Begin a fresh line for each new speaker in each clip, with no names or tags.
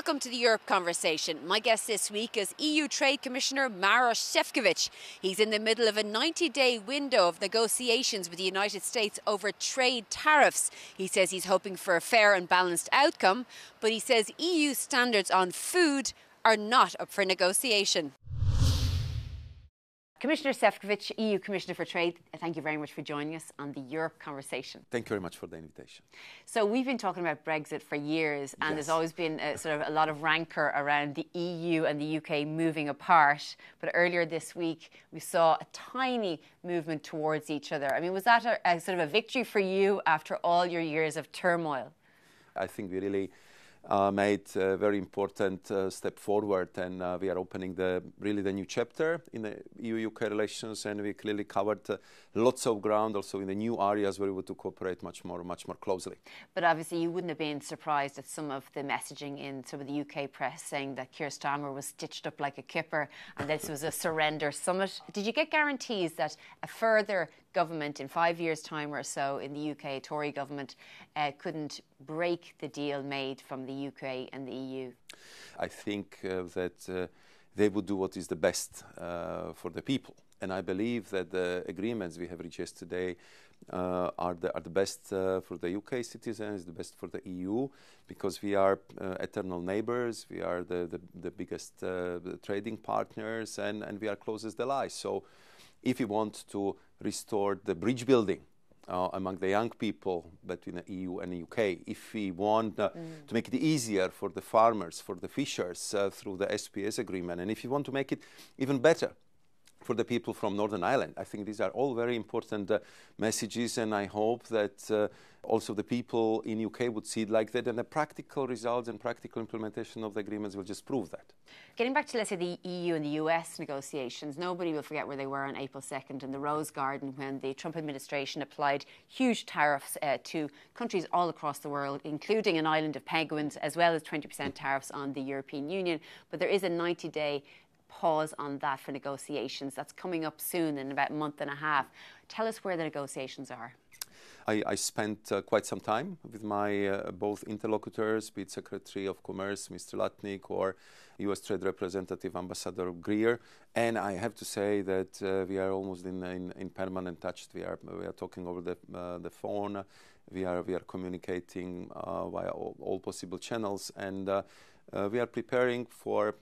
Welcome to the Europe Conversation. My guest this week is EU Trade Commissioner Maros Šefčovič. He's in the middle of a 90-day window of negotiations with the United States over trade tariffs. He says he's hoping for a fair and balanced outcome, but he says EU standards on food are not up for negotiation. Commissioner Šefčovič, EU Commissioner for Trade, thank you very much for joining us on the Europe Conversation.
Thank you very much for the invitation.
So we've been talking about Brexit for years, and There's always been a lot of rancour around the EU and the UK moving apart. But earlier this week, we saw a tiny movement towards each other. I mean, was that a sort of a victory for you after all your years of turmoil?
I think we really made a very important step forward, and we are opening the new chapter in the EU-UK relations, and we clearly covered lots of ground also in the new areas where we want to cooperate much more closely.
But obviously you wouldn't have been surprised at some of the messaging in some of the UK press saying that Keir Starmer was stitched up like a kipper and this was a surrender summit. Did you get guarantees that a further government in 5 years' time or so in the UK, Tory government, couldn't break the deal made from the UK and the EU?
I think that they would do what is the best for the people. And I believe that the agreements we have reached yesterday are the best for the UK citizens, the best for the EU, because we are eternal neighbours, we are the biggest trading partners, and we are closest allies. So if we want to restore the bridge building among the young people between the EU and the UK, if we want to make it easier for the farmers, for the fishers through the SPS agreement, and if you want to make it even better for the people from Northern Ireland, I think these are all very important messages, and I hope that also the people in UK would see it like that, and the practical results and practical implementation of the agreements will just prove that.
Getting back to, let's say, the EU and the US negotiations, nobody will forget where they were on April 2nd in the Rose Garden when the Trump administration applied huge tariffs to countries all across the world, including an island of penguins, as well as 20% tariffs on the European Union. But there is a 90-day pause on that for negotiations. That's coming up soon in about a month and a half. Tell us where the negotiations are.
I spent quite some time with my both interlocutors, be it Secretary of Commerce, Mr. Latnik, or US Trade Representative, Ambassador Greer, and I have to say that we are almost in permanent touch. We are talking over the phone. We are communicating via all possible channels, and we are preparing for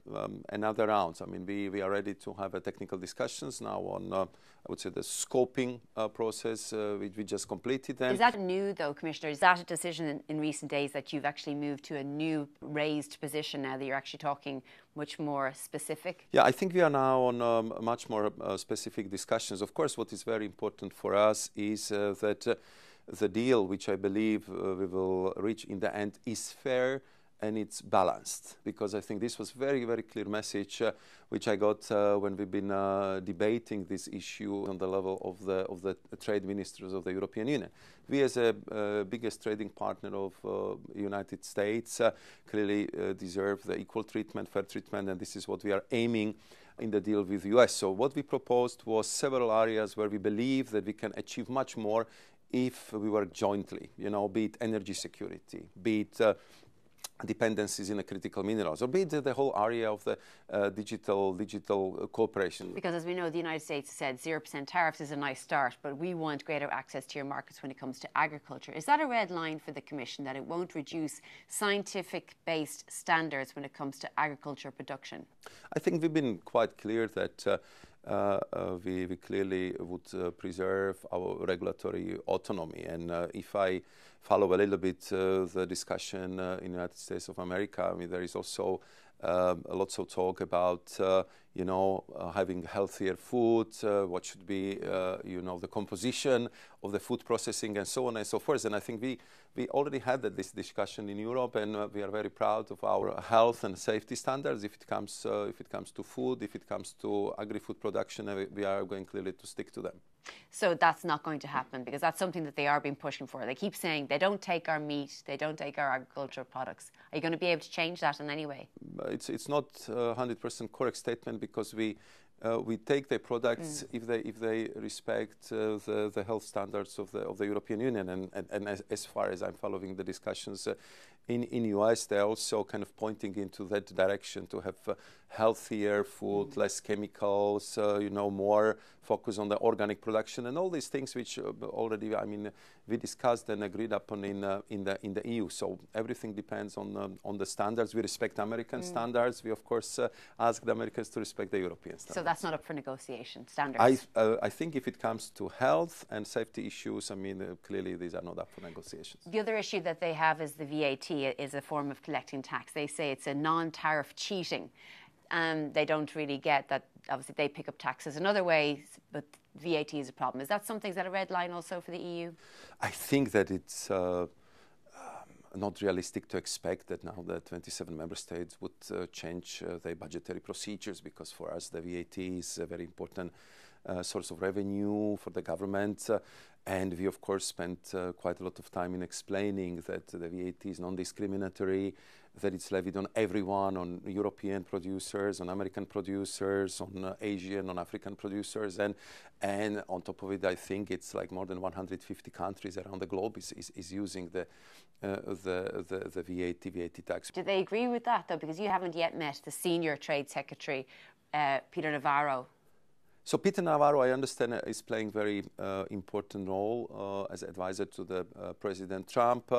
another round. I mean, we are ready to have technical discussions now on, I would say, the scoping process, which we just completed.
Is that new, though, Commissioner? Is that a decision in recent days that you've actually moved to a new raised position now that you're actually talking much more specific?
Yeah, I think we are now on much more specific discussions. Of course, what is very important for us is that the deal, which I believe we will reach in the end, is fair and it's balanced, because I think this was very, very clear message which I got when we've been debating this issue on the level of the trade ministers of the European Union. We, as a biggest trading partner of United States, clearly deserve the equal treatment, fair treatment, and this is what we are aiming in the deal with the US. So what we proposed was several areas where we believe that we can achieve much more if we work jointly, be it energy security, be it dependencies in the critical minerals, or be it the whole area of the digital cooperation.
Because as we know, the United States said 0% tariffs is a nice start, but we want greater access to your markets when it comes to agriculture. Is that a red line for the Commission, that it won't reduce scientific-based standards when it comes to agriculture production?
I think we've been quite clear that we clearly would preserve our regulatory autonomy. And if I follow a little bit the discussion in the United States of America, I mean, there is also lots of talk about, having healthier food, what should be, the composition of the food processing and so on and so forth. And I think we already had this discussion in Europe, and we are very proud of our health and safety standards. If it comes to food, if it comes to agri-food production, we are going clearly to stick to them.
So that's not going to happen, because that's something that they are being pushing for. They keep saying they don't take our meat, they don't take our agricultural products. Are you going to be able to change that in any way?
It's not a 100% correct statement, because we take their products if they respect the health standards of the European Union, and as far as I'm following the discussions, in US, they're also kind of pointing into that direction to have healthier food, less chemicals, more focus on the organic production and all these things which already, we discussed and agreed upon in the EU. So everything depends on the standards. We respect American standards. We of course ask the Americans to respect the European standards.
So that's not up for negotiation, standards?
I think if it comes to health and safety issues, clearly these are not up for negotiations.
The other issue that they have is the VAT is a form of collecting tax. They say it's a non-tariff cheating. They don't really get that. Obviously, they pick up taxes in other ways, but VAT is a problem. Is that something, is that a red line also for the EU?
I think that it's not realistic to expect that now the 27 member states would change their budgetary procedures, because for us the VAT is a very important source of revenue for the government. And we, of course, spent quite a lot of time in explaining that the VAT is non-discriminatory, that it's levied on everyone, on European producers, on American producers, on Asian, on African producers. And on top of it, I think it's like more than 150 countries around the globe is using the VAT tax.
Do they agree with that, though? Because you haven't yet met the senior trade secretary, Peter Navarro.
So Peter Navarro, I understand, is playing very important role as advisor to the President Trump.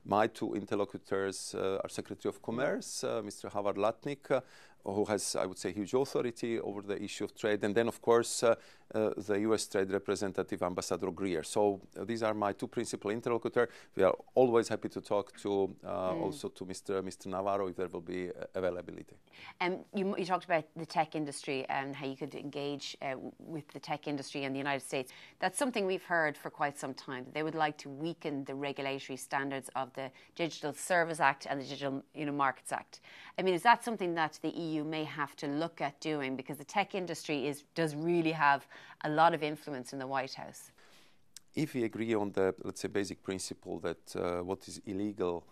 My two interlocutors are Secretary of Commerce, Mr. Howard Lutnick, who has, I would say, huge authority over the issue of trade, and then, of course, the U.S. Trade Representative, Ambassador Greer. So these are my two principal interlocutors. We are always happy to talk to also to Mr. Navarro if there will be availability.
You talked about the tech industry and how you could engage with the tech industry in the United States. That's something we've heard for quite some time. They would like to weaken the regulatory standards of the Digital Service Act and the Digital Markets Act. Is that something that the EU may have to look at doing, because the tech industry does really have a lot of influence in the White House?
If we agree on the, let's say, basic principle that what is illegal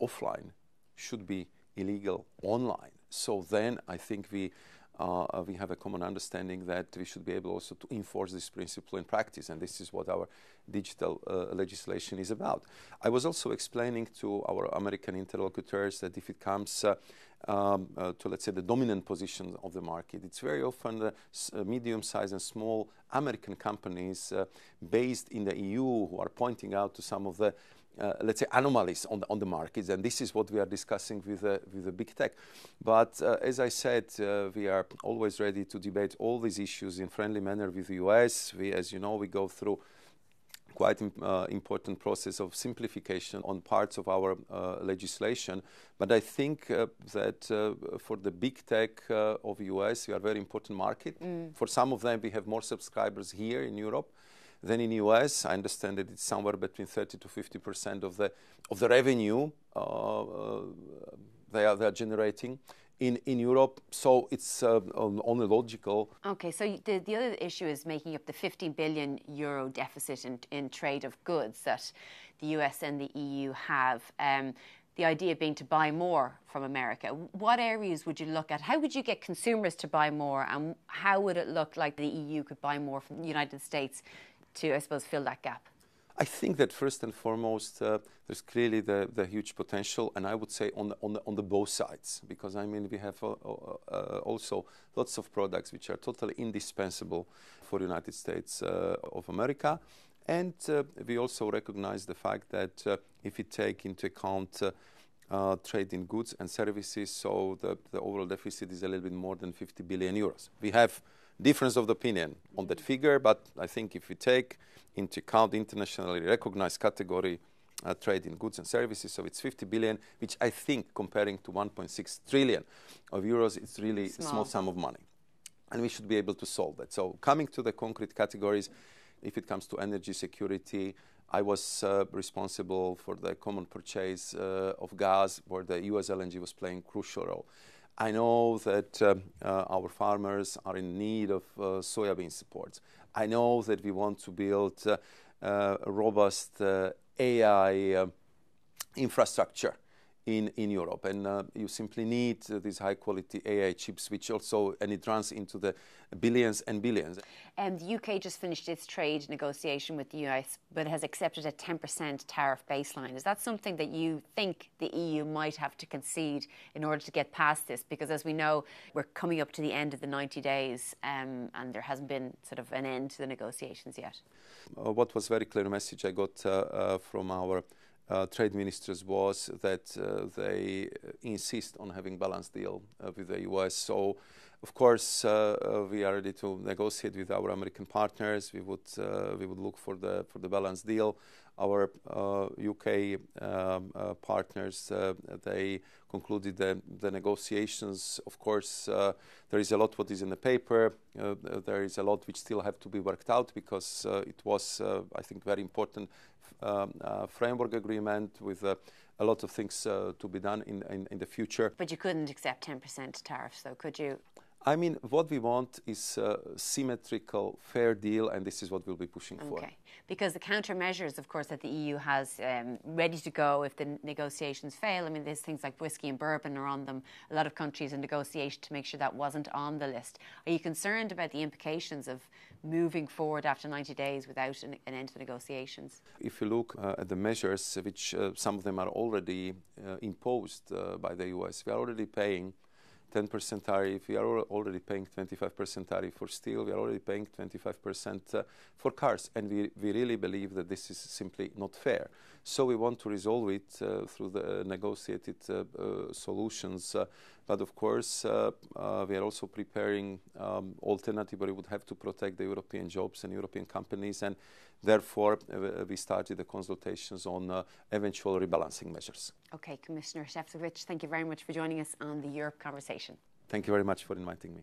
offline should be illegal online, so then I think we have a common understanding that we should be able also to enforce this principle in practice, and this is what our digital legislation is about. I was also explaining to our American interlocutors that if it comes to, let's say, the dominant position of the market, it's very often the medium-sized and small American companies based in the EU who are pointing out to some of the let's say, anomalies on the markets, and this is what we are discussing with the big tech. But as I said, we are always ready to debate all these issues in friendly manner with the US. As you know, we go through quite important process of simplification on parts of our legislation. But I think that for the big tech of US, we are a very important market. For some of them, we have more subscribers here in Europe than in US. I understand that it's somewhere between 30 to 50% of the revenue they are generating in Europe. So it's only logical. Okay,
so the other issue is making up the €50 billion deficit in trade of goods that the US and the EU have. The idea being to buy more from America. What areas would you look at? How would you get consumers to buy more? And how would it look like the EU could buy more from the United States to, I suppose, fill that gap?
I think that first and foremost, there's clearly the huge potential, and I would say on the both sides, because we have also lots of products which are totally indispensable for the United States of America, and we also recognize the fact that if we take into account trade in goods and services, so the overall deficit is a little bit more than 50 billion euros. We have difference of opinion on that figure, but I think if we take into account internationally recognized category trade in goods and services, so it's 50 billion, which I think comparing to 1.6 trillion of euros, it's really a small sum of money. And we should be able to solve that. So coming to the concrete categories, if it comes to energy security, I was responsible for the common purchase of gas, where the US LNG was playing a crucial role. I know that our farmers are in need of soybean support. I know that we want to build a robust AI infrastructure in Europe, and you simply need these high-quality AI chips, which also, and it runs into the billions and billions.
And the UK just finished its trade negotiation with the US, but has accepted a 10% tariff baseline. Is that something that you think the EU might have to concede in order to get past this? Because as we know, we're coming up to the end of the 90 days and there hasn't been sort of an end to the negotiations yet.
What was very clear message I got from our trade ministers was that they insist on having balanced deal with the US. So, of course, we are ready to negotiate with our American partners. We would look for the balanced deal. Our UK partners, they concluded the negotiations. Of course, there is a lot what is in the paper. There is a lot which still have to be worked out, because it was, I think, very important framework agreement with a lot of things to be done in the future.
But you couldn't accept 10% tariffs, though, could you?
I mean, what we want is a symmetrical, fair deal, and this is what we'll be pushing for.
Okay, because the countermeasures, of course, that the EU has ready to go if the negotiations fail. I mean, there's things like whiskey and bourbon are on them. A lot of countries in negotiation to make sure that wasn't on the list. Are you concerned about the implications of moving forward after 90 days without an end to the negotiations?
If you look at the measures, which some of them are already imposed by the US, we are already paying 10% tariff, we are already paying 25% tariff for steel, we are already paying 25% for cars, and we really believe that this is simply not fair. So we want to resolve it through the negotiated solutions, but of course we are also preparing alternative where we would have to protect the European jobs and European companies, and therefore we started the consultations on eventual rebalancing measures.
Okay, Commissioner Šefčovič, thank you very much for joining us on the Europe Conversation.
Thank you very much for inviting me.